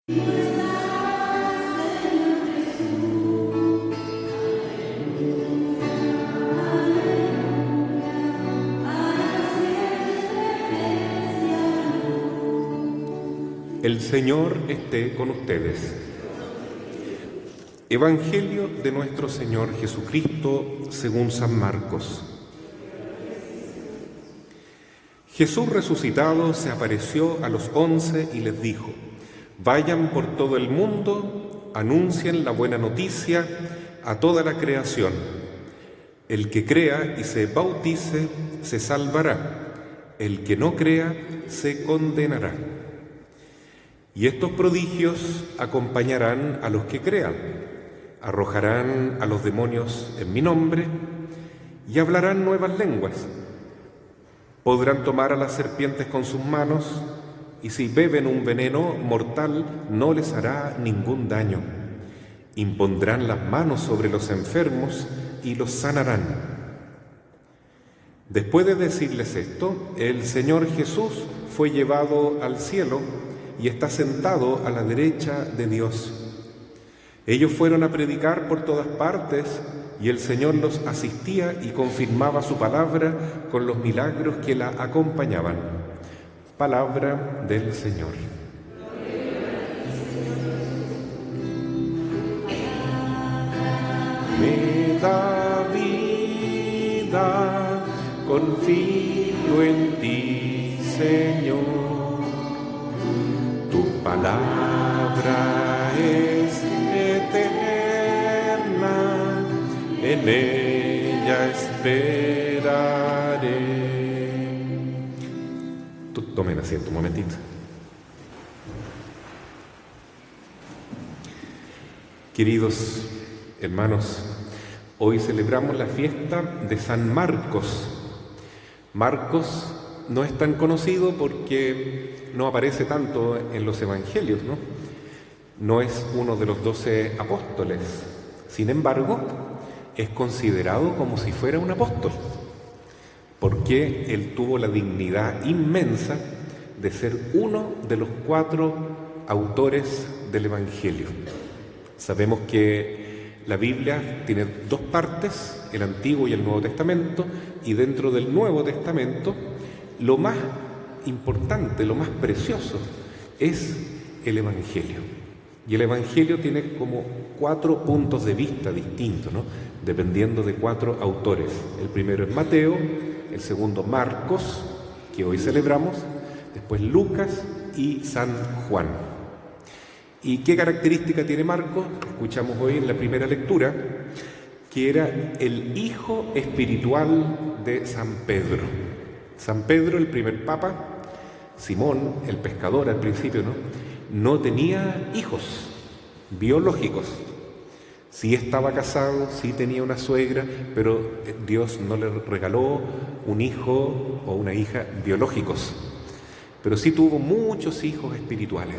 El Señor esté con ustedes. Evangelio de nuestro Señor Jesucristo según San Marcos. Jesús resucitado se apareció a los 11 y les dijo: vayan por todo el mundo, anuncien la buena noticia a toda la creación. El que crea y se bautice se salvará, el que no crea se condenará. Y estos prodigios acompañarán a los que crean. Arrojarán a los demonios en mi nombre y hablarán nuevas lenguas. Podrán tomar a las serpientes con sus manos y si beben un veneno mortal no les hará ningún daño. Impondrán las manos sobre los enfermos y los sanarán. Después de decirles esto, el Señor Jesús fue llevado al cielo y está sentado a la derecha de Dios. Ellos fueron a predicar por todas partes y el Señor los asistía y confirmaba su palabra con los milagros que la acompañaban. Palabra del Señor. Me da vida, confío en ti, Señor. Tu palabra es eterna, en ella esperaré. Tomen asiento un momentito. Queridos hermanos, hoy celebramos la fiesta de San Marcos. Marcos no es tan conocido porque no aparece tanto en los evangelios, ¿no? No es uno de los 12 apóstoles. Sin embargo, es considerado como si fuera un apóstol, porque él tuvo la dignidad inmensa de ser uno de los 4 autores del evangelio. Sabemos que la Biblia tiene 2 partes, el Antiguo y el Nuevo Testamento, y dentro del Nuevo Testamento lo más importante, lo más precioso es el Evangelio. Y el Evangelio tiene como 4 puntos de vista distintos, ¿no? Dependiendo de 4 autores. El primero es Mateo, el segundo Marcos, que hoy celebramos, después Lucas y San Juan. ¿Y qué característica tiene Marcos? Escuchamos hoy en la primera lectura, que era el hijo espiritual de San Pedro. San Pedro, el primer papa, Simón, el pescador al principio, no tenía hijos biológicos. Sí estaba casado, sí tenía una suegra, pero Dios no le regaló un hijo o una hija biológicos. Pero sí tuvo muchos hijos espirituales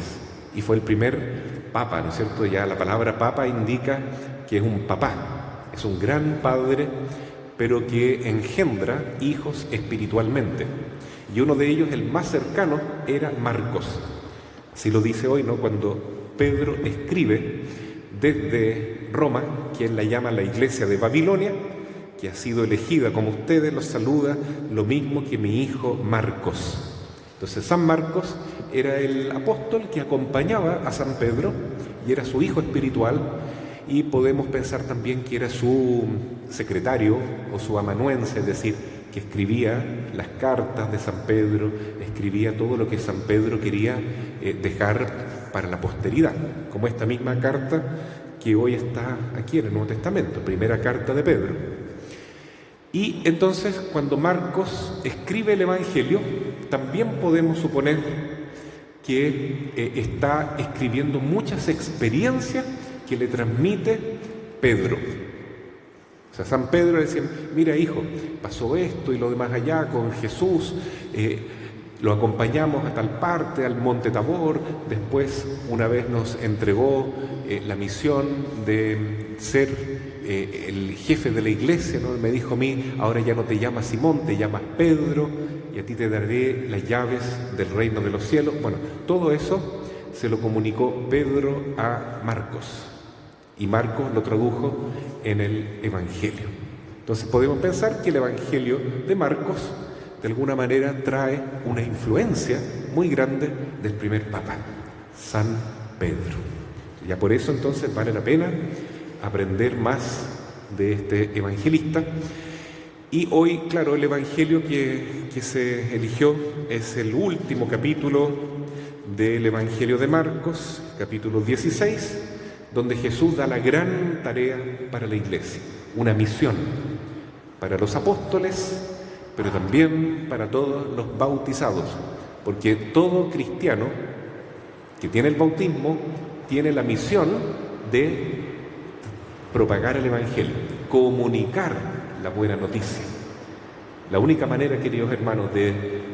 y fue el primer papa, ¿no es cierto? Ya la palabra papa indica que es un papá, es un gran padre, pero que engendra hijos espiritualmente. Y uno de ellos, el más cercano, era Marcos. Así lo dice hoy, ¿no? Cuando Pedro escribe desde Roma, quien la llama la iglesia de Babilonia, que ha sido elegida como ustedes, los saluda lo mismo que mi hijo Marcos. Entonces San Marcos era el apóstol que acompañaba a San Pedro y era su hijo espiritual, y podemos pensar también que era su secretario o su amanuense, es decir, que escribía las cartas de San Pedro, escribía todo lo que San Pedro quería dejar para la posteridad, como esta misma carta que hoy está aquí en el Nuevo Testamento, primera carta de Pedro. Y entonces, cuando Marcos escribe el Evangelio, también podemos suponer que está escribiendo muchas experiencias que le transmite Pedro. O sea, San Pedro decía: mira, hijo, pasó esto y lo demás allá con Jesús, lo acompañamos a tal parte, al Monte Tabor, después una vez nos entregó la misión de ser el jefe de la iglesia, ¿no? Me dijo a mí: ahora ya no te llamas Simón, te llamas Pedro, y a ti te daré las llaves del reino de los cielos. Bueno, todo eso se lo comunicó Pedro a Marcos, y Marcos lo tradujo en el Evangelio. Entonces podemos pensar que el Evangelio de Marcos de alguna manera trae una influencia muy grande del primer Papa, San Pedro. Ya por eso entonces vale la pena aprender más de este evangelista. Y hoy, claro, el evangelio que se eligió es el último capítulo del Evangelio de Marcos, capítulo 16, donde Jesús da la gran tarea para la iglesia, una misión para los apóstoles, pero también para todos los bautizados, porque todo cristiano que tiene el bautismo tiene la misión de propagar el Evangelio, comunicar la buena noticia. La única manera, queridos hermanos, de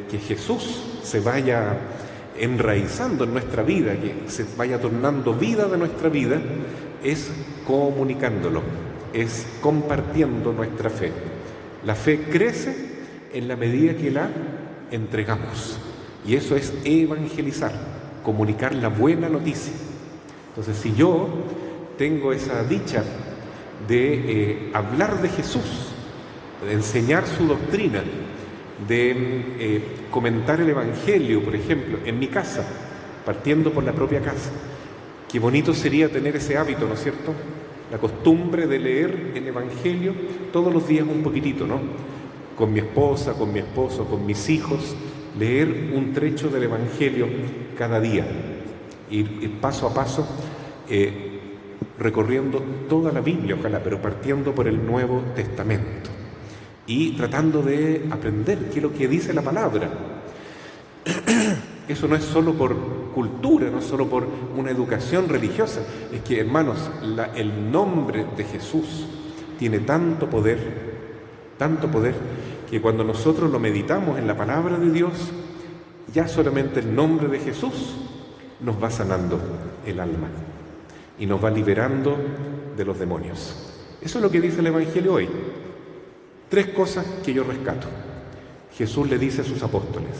que Jesús se vaya enraizando en nuestra vida, que se vaya tornando vida de nuestra vida, es comunicándolo, es compartiendo nuestra fe. La fe crece en la medida que la entregamos, y eso es evangelizar, comunicar la buena noticia. Entonces, si yo tengo esa dicha de hablar de Jesús, de enseñar su doctrina, de comentar el Evangelio, por ejemplo, en mi casa, partiendo por la propia casa, qué bonito sería tener ese hábito, ¿no es cierto? La costumbre de leer el Evangelio todos los días un poquitito, ¿no? Con mi esposa, con mi esposo, con mis hijos, leer un trecho del Evangelio cada día, ir paso a paso, recorriendo toda la Biblia, ojalá, pero partiendo por el Nuevo Testamento y tratando de aprender qué es lo que dice la palabra. Eso no es solo por cultura, no es solo por una educación religiosa, es que, hermanos, el nombre de Jesús tiene tanto poder, que cuando nosotros lo meditamos en la palabra de Dios, ya solamente el nombre de Jesús nos va sanando el alma y nos va liberando de los demonios. Eso es lo que dice el Evangelio hoy. 3 cosas que yo rescato. Jesús le dice a sus apóstoles: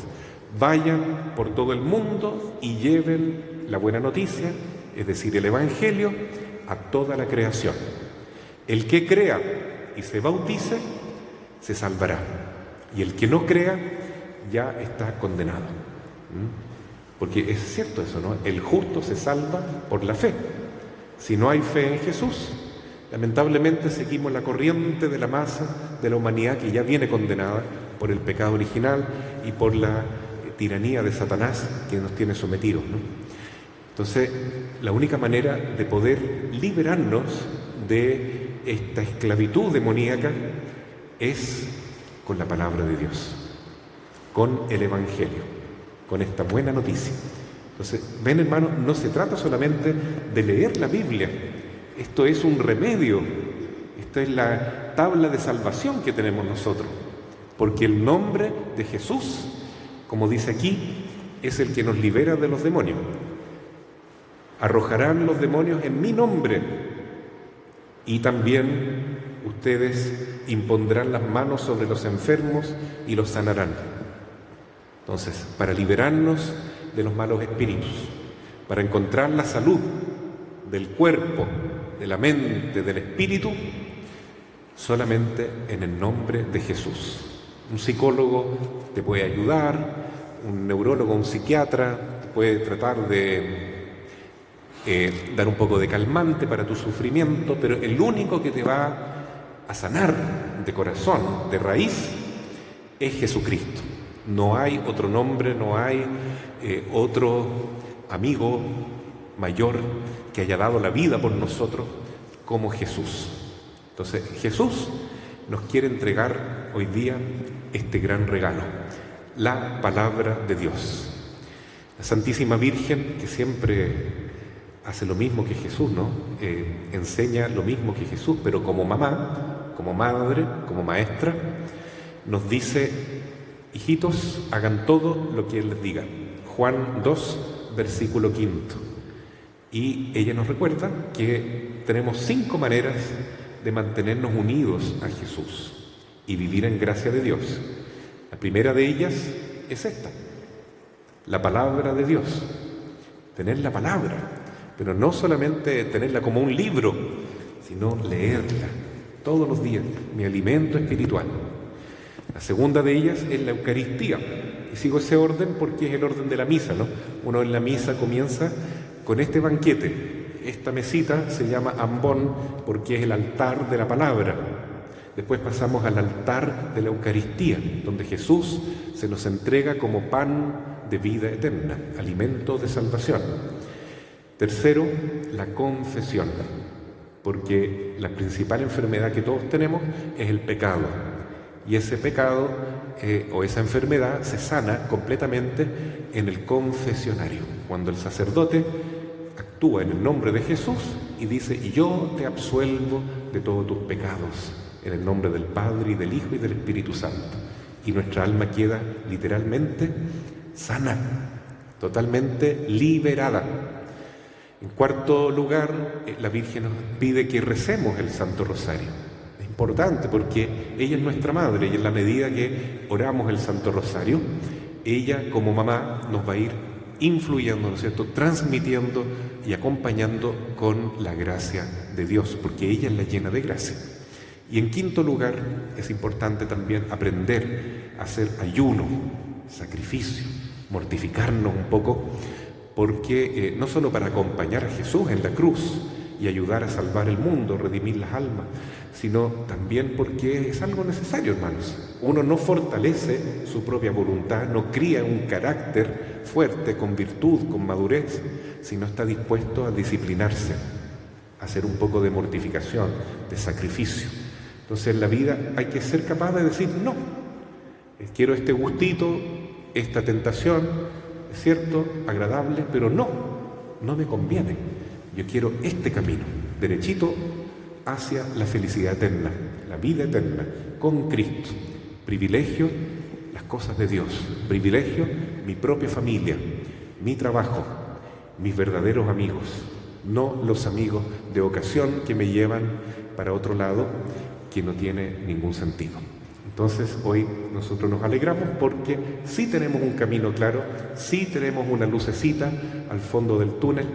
vayan por todo el mundo y lleven la buena noticia, es decir, el Evangelio, a toda la creación. El que crea y se bautice, se salvará. Y el que no crea, ya está condenado. Porque es cierto eso, ¿no? El justo se salva por la fe. Si no hay fe en Jesús, lamentablemente seguimos la corriente de la masa de la humanidad que ya viene condenada por el pecado original y por la tiranía de Satanás que nos tiene sometidos, ¿no? Entonces, la única manera de poder liberarnos de esta esclavitud demoníaca es con la palabra de Dios, con el Evangelio, con esta buena noticia. Entonces, ven, hermanos, no se trata solamente de leer la Biblia. Esto es un remedio, esta es la tabla de salvación que tenemos nosotros, porque el nombre de Jesús, como dice aquí, es el que nos libera de los demonios. Arrojarán los demonios en mi nombre, y también ustedes impondrán las manos sobre los enfermos y los sanarán. Entonces, para liberarnos de los malos espíritus, para encontrar la salud del cuerpo, de la mente, del espíritu, solamente en el nombre de Jesús. Un psicólogo te puede ayudar, un neurólogo, un psiquiatra te puede tratar de dar un poco de calmante para tu sufrimiento, pero el único que te va a sanar de corazón, de raíz, es Jesucristo. No hay otro nombre, no hay otro amigo mayor que haya dado la vida por nosotros como Jesús. Entonces, Jesús nos quiere entregar hoy día este gran regalo, la palabra de Dios. La Santísima Virgen, que siempre hace lo mismo que Jesús, ¿no? Enseña lo mismo que Jesús, pero como mamá, como madre, como maestra, nos dice: hijitos, hagan todo lo que Él les diga. Juan 2, versículo 5. Y ella nos recuerda que tenemos 5 maneras de mantenernos unidos a Jesús y vivir en gracia de Dios. La primera de ellas es esta: la palabra de Dios. tener la palabra, pero no solamente tenerla como un libro, sino leerla todos los días, mi alimento espiritual. La segunda de ellas es la Eucaristía. Y sigo ese orden porque es el orden de la misa, ¿no? Uno en la misa comienza con este banquete. Esta mesita se llama ambón porque es el altar de la palabra. Después pasamos al altar de la Eucaristía, donde Jesús se nos entrega como pan de vida eterna, alimento de salvación. Tercero, la confesión, porque la principal enfermedad que todos tenemos es el pecado. Y ese pecado o esa enfermedad se sana completamente en el confesionario, cuando el sacerdote actúa en el nombre de Jesús y dice: y yo te absuelvo de todos tus pecados, en el nombre del Padre y del Hijo y del Espíritu Santo. Y nuestra alma queda literalmente sana, totalmente liberada. En cuarto lugar, la Virgen nos pide que recemos el Santo Rosario. Es importante porque ella es nuestra madre y en la medida que oramos el Santo Rosario, ella como mamá nos va a ir influyendo, ¿no es cierto?, transmitiendo y acompañando con la gracia de Dios, porque ella es la llena de gracia. Y en quinto lugar, es importante también aprender a hacer ayuno, sacrificio, mortificarnos un poco, porque no solo para acompañar a Jesús en la cruz y ayudar a salvar el mundo, redimir las almas, sino también porque es algo necesario, hermanos. Uno no fortalece su propia voluntad, no cría un carácter fuerte, con virtud, con madurez, si no está dispuesto a disciplinarse, a hacer un poco de mortificación, de sacrificio. Entonces en la vida hay que ser capaz de decir no. Quiero este gustito, esta tentación, es cierto, agradable, pero no me conviene. Yo quiero este camino, derechito hacia la felicidad eterna, la vida eterna, con Cristo. Privilegio las cosas de Dios, privilegio mi propia familia, mi trabajo, mis verdaderos amigos, no los amigos de ocasión que me llevan para otro lado que no tiene ningún sentido. Entonces hoy nosotros nos alegramos porque sí tenemos un camino claro, sí tenemos una lucecita al fondo del túnel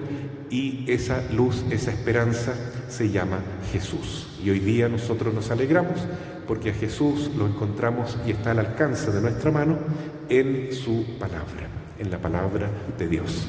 y esa luz, esa esperanza se llama Jesús. Y hoy día nosotros nos alegramos porque a Jesús lo encontramos y está al alcance de nuestra mano en su palabra, en la palabra de Dios.